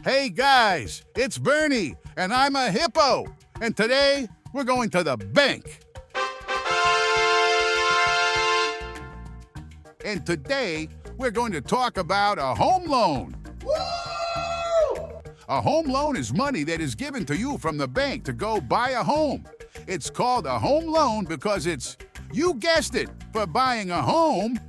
Hey guys, it's Bernie, and I'm a hippo. And today, we're going to the bank. And today, we're going to talk about a home loan. A home loan is money that is given to you from the bank to go buy a home. It's called a home loan because it's, you guessed it, for buying a home.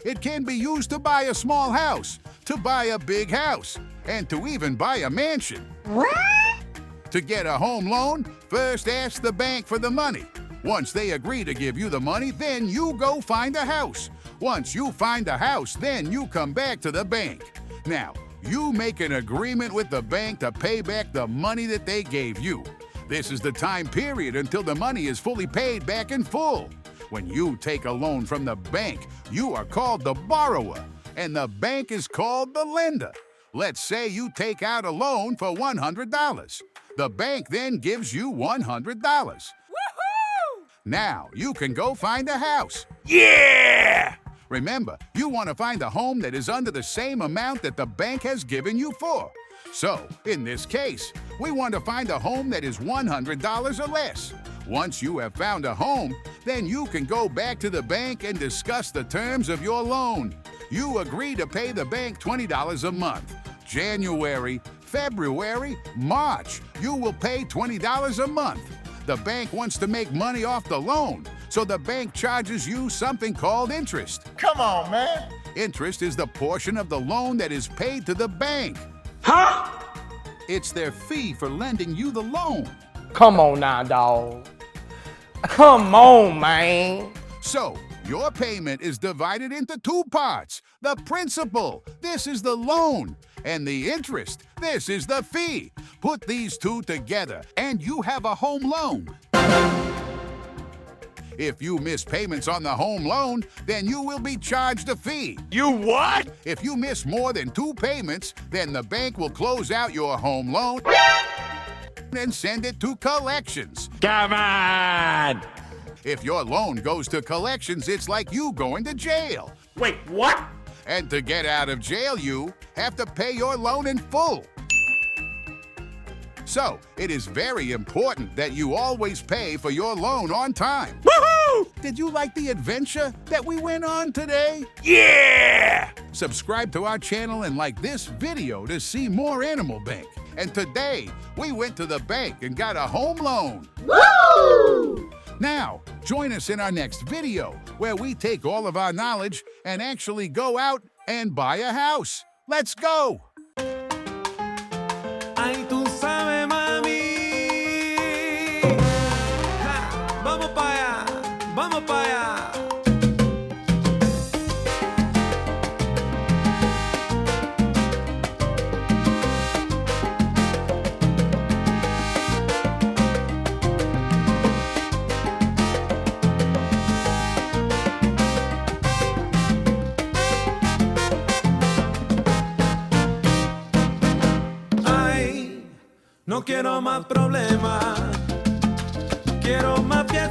It can be used to buy a small house, to buy a big house, and to even buy a mansion. What? To get a home loan, first ask the bank for the money. Once they agree to give you the money, then you go find a house. Once you find a house, then you come back to the bank. Now, you make an agreement with the bank to pay back the money that they gave you. This is the time period until the money is fully paid back in full. When you take a loan from the bank, you are called the borrower, and the bank is called the lender. Let's say you take out a loan for $100. The bank then gives you $100. Woohoo! Now, you can go find a house. Yeah! Remember, you want to find a home that is under the same amount that the bank has given you for. So, in this case, we want to find a home that is $100 or less. Once you have found a home, then you can go back to the bank and discuss the terms of your loan. You agree to pay the bank $20 a month. January, February, March, you will pay $20 a month. The bank wants to make money off the loan, so the bank charges you something called interest. Come on, man. Interest is the portion of the loan that is paid to the bank. Huh? It's their fee for lending you the loan. Come on now, dawg. Come on, man. So, your payment is divided into two parts. The principal, this is the loan, and the interest, this is the fee. Put these two together, and you have a home loan. If you miss payments on the home loan, then you will be charged a fee. You what? If you miss more than 2 payments, then the bank will close out your home loan and send it to collections. Come on! If your loan goes to collections, it's like you going to jail. Wait, what? And to get out of jail, you have to pay your loan in full. So, it is very important that you always pay for your loan on time. Woohoo! Did you like the adventure that we went on today? Yeah! Subscribe to our channel and like this video to see more Animal Bank. And today, we went to the bank and got a home loan. Woo! Now, join us in our next video, where we take all of our knowledge and actually go out and buy a house. Let's go! Ay, tú sabes, mami. Ja, vamos para allá, vamos para allá. No quiero más problemas, quiero más fiesta.